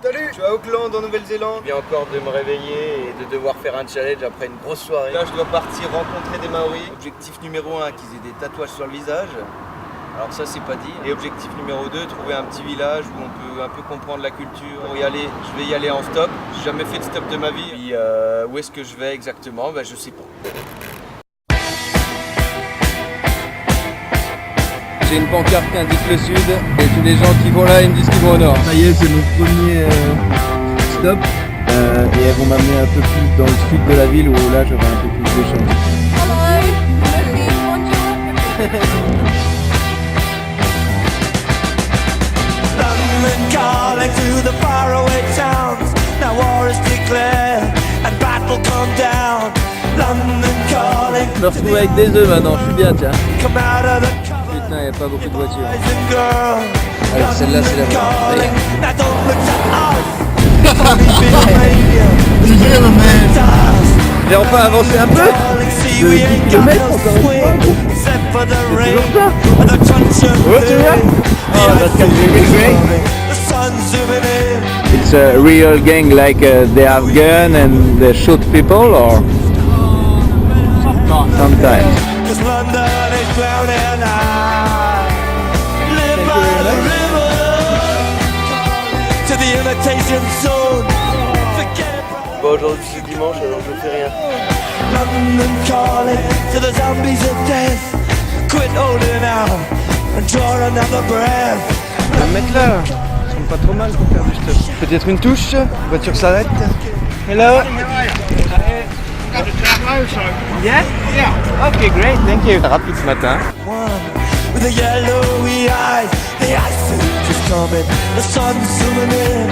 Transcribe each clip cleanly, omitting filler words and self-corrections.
Salut, je suis à Auckland en Nouvelle-Zélande. Je viens encore de me réveiller et de devoir faire un challenge après une grosse soirée. Là, je dois partir rencontrer des Maoris. Objectif numéro 1, qu'ils aient des tatouages sur le visage. Alors ça, c'est pas dit. Et objectif numéro 2, trouver un petit village où on peut un peu comprendre la culture. Pour y aller, je vais y aller en stop. J'ai jamais fait de stop de ma vie. Puis, où est-ce que je vais exactement? Je sais pas. J'ai une pancarte qui indique le sud et tous les gens qui vont là, ils me disent qu'ils vont au nord. Ça y est, c'est mon premier stop et elles vont m'amener un peu plus dans le sud de la ville où là j'aurai un peu plus de chance. London calling to the faraway towns. Now war is declared and battle come down. London calling. Je me retrouve avec des œufs maintenant, je suis bien tiens. Come out of the Putain, il n'y a pas beaucoup de voitures. girl. Alors celle-là c'est la Calling. Now don't look to us. J'ai enfin avancé un peu. De 10 km encore une fois. Except for the rain and the crunch of wind. Oh, that's gonna be really great. The sun's zooming in. It's a real gang, like they have gun and they shoot people, or sometimes. Cause London is drowning out. Live by the river to the imitation zone. Forget about Bon, aujourd'hui c'est dimanche, alors je fais rien. London calling to the zombies of death. Quit holding out and draw another breath. On va me mettre là, ça semble pas trop mal pour faire du stop. Peut-être une touche, voiture s'arrête. Hello. Yeah? Yeah. Okay, great, thank you. Rapide ce matin. One with the yellowy eyes, the ice is coming, the sun's zooming in,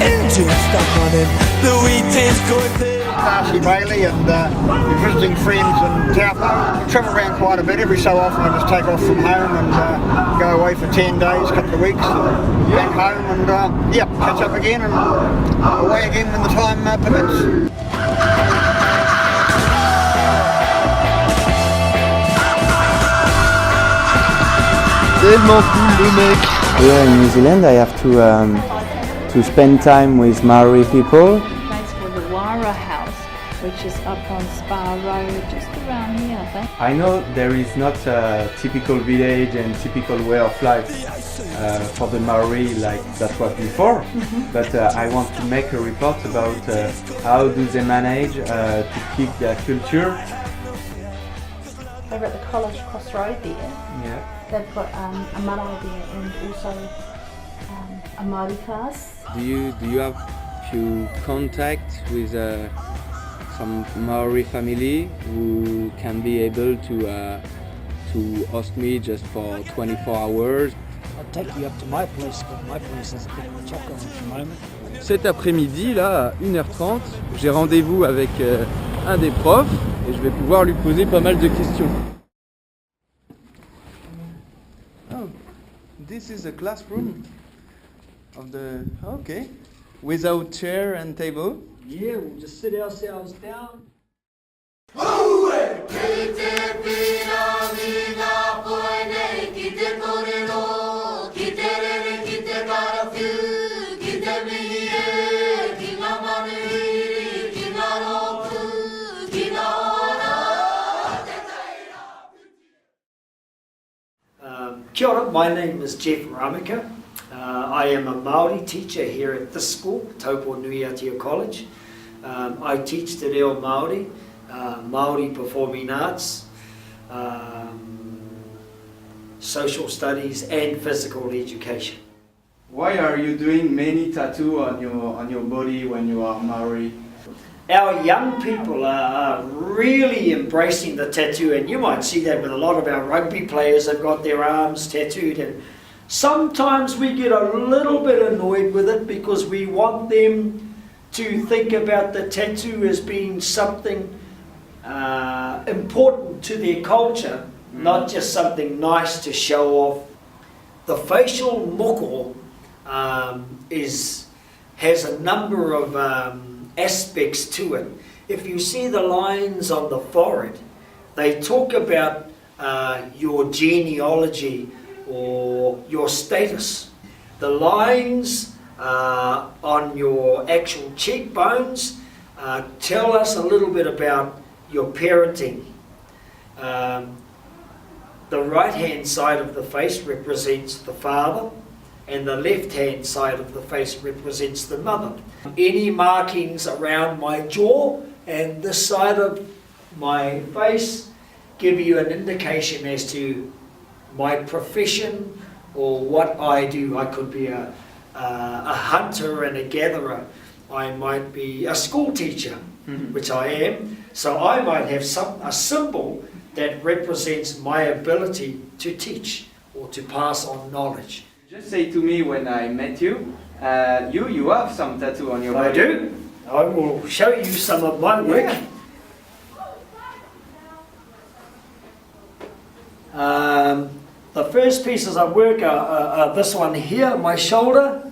engine stuck running, the wheat is going thin. Darcy Bailey and we're visiting friends in Taupo. We travel around quite a bit. Every so often I just take off from home and go away for 10 days, a couple of weeks, and back home and catch up again and away again when the time permits. Tellement cool le mec. Here in New Zealand, I have to spend time with Maori people. Place called the House, which is up on Spa Road, just around here, I think. I know there is not a typical village and typical way of life for the Maori like that was before, but I want to make a report about how do they manage to keep their culture. Over at the college crossroad there, Yeah. they've got a marae there and also a Maori class. Do you have few contact with some Maori family who can be able to host me just for 24 hours? I'll take you up to my place, but my place is a bit chocker at the moment. Cet après-midi, là, à 1h30, j'ai rendez-vous avec un des profs et je vais pouvoir lui poser pas mal de questions. Oh, this is a classroom of the... Okay. Without chair and table? Yeah, we'll just sit ourselves down. Kia ora, my name is Jeff Ramika. I am a Maori teacher here at this school, Taupo Nui Atia College. I teach Te Reo Maori, Maori Performing Arts, Social Studies and Physical Education. Why are you doing many tattoos on your body when you are Maori? Our young people are really embracing the tattoo, and you might see that with a lot of our rugby players. They've got their arms tattooed, and sometimes we get a little bit annoyed with it because we want them to think about the tattoo as being something important to their culture, not just something nice to show off. The facial moko has a number of aspects to it. If you see the lines on the forehead, they talk about your genealogy or your status. The lines on your actual cheekbones. Tell us a little bit about your parenting. The right hand side of the face represents the father, and the left hand side of the face represents the mother. Any markings around my jaw and this side of my face give you an indication as to my profession or what I do. I could be a hunter and a gatherer. I might be a school teacher, which I am. So I might have a symbol that represents my ability to teach or to pass on knowledge. Just say to me when I met you, you have some tattoo on your body. I do. I will show you some of my work. Yeah. The first pieces of work are this one here, my shoulder,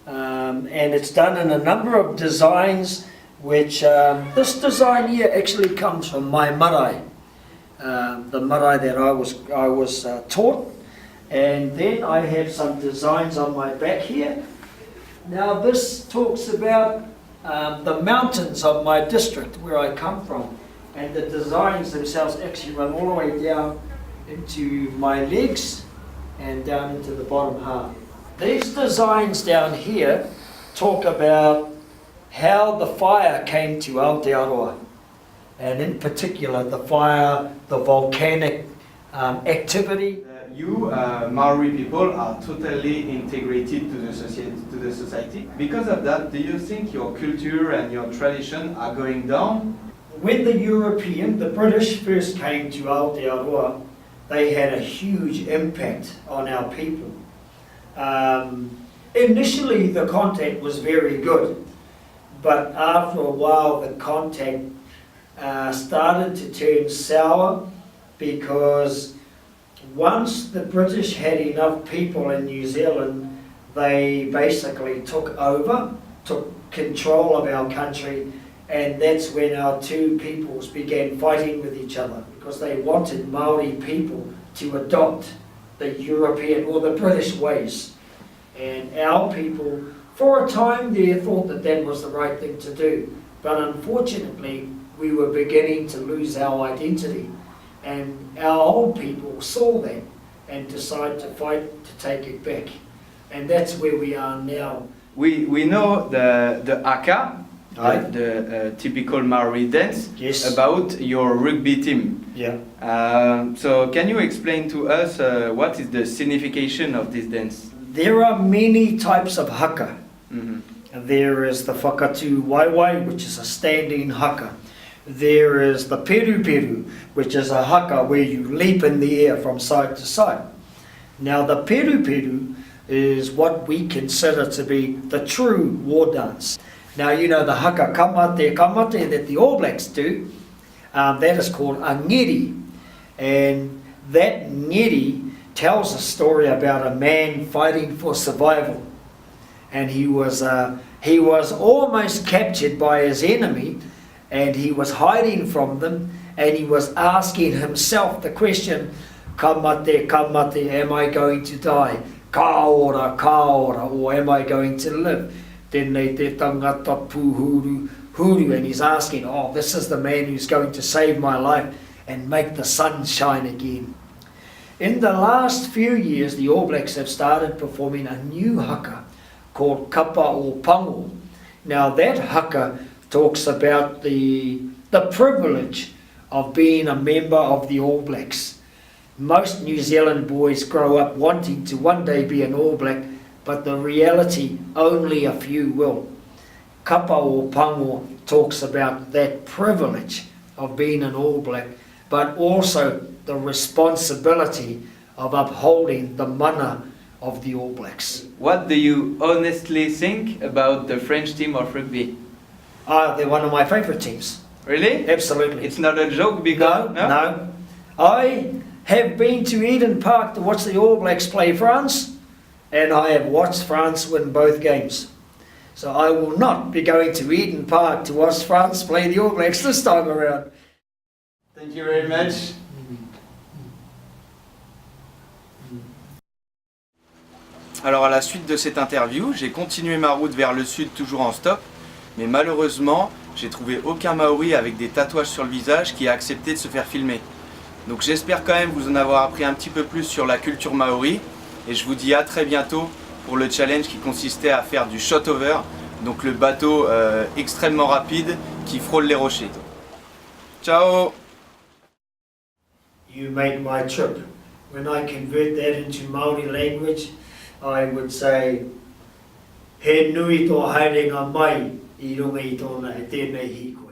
and it's done in a number of designs, which this design here actually comes from my marae, the marae that I was taught. And then I have some designs on my back here. Now this talks about the mountains of my district where I come from, and the designs themselves actually run all the way down into my legs and down into the bottom half. These designs down here talk about how the fire came to Aotearoa, and in particular the fire, the volcanic activity. You, Maori people, are totally integrated to the society. Because of that, do you think your culture and your tradition are going down? When the British first came to Aotearoa, they had a huge impact on our people. Initially, the contact was very good, but after a while, the contact started to turn sour, because once the British had enough people in New Zealand, they basically took control of our country, and that's when our two peoples began fighting with each other, because they wanted Maori people to adopt the European or the British ways. And our people, for a time there, thought that that was the right thing to do. But unfortunately, we were beginning to lose our identity. And our old people saw that and decided to fight to take it back. And that's where we are now. We know the haka, Aye. the typical Maori dance, Yes. about your rugby team. Yeah. So can you explain to us what is the signification of this dance? There are many types of haka. Mm-hmm. There is the whakatu waiwai, which is a standing haka. There is the peru peru, which is a haka where you leap in the air from side to side. Now the peru peru is what we consider to be the true war dance. Now you know the haka kamate that the All Blacks do, that is called a ngeri. And that ngeri tells a story about a man fighting for survival. And he was almost captured by his enemy, and he was hiding from them, and he was asking himself the question, kamate, am I going to die? Kaora, or am I going to live? Then te tangata puhuru, and he's asking, oh, this is the man who's going to save my life and make the sun shine again. In the last few years, the All Blacks have started performing a new haka called kapa or pango. Now that haka talks about the privilege of being a member of the All Blacks. Most New Zealand boys grow up wanting to one day be an All Black, but the reality, only a few will. Kapa or pango talks about that privilege of being an All Black, but also the responsibility of upholding the mana of the All Blacks. What do you honestly think about the French team of rugby? They're one of my favourite teams. Really? Absolutely. It's not a joke because... No. I have been to Eden Park to watch the All Blacks play France, and I have watched France win both games. So I will not be going to Eden Park to watch France play the All Blacks this time around. Thank you very much. Alors à la suite de cette interview, j'ai continué ma route vers le sud toujours en stop, mais malheureusement, j'ai trouvé aucun Maori avec des tatouages sur le visage qui a accepté de se faire filmer. Donc j'espère quand même vous en avoir appris un petit peu plus sur la culture Maori, et je vous dis à très bientôt pour le challenge qui consistait à faire du shot over, donc le bateau extrêmement rapide qui frôle les rochers. Ciao! You made my trip. When I convert that into Maori language, I would say he nui tō haerenga mai I runga I tōna e tēnei hiko.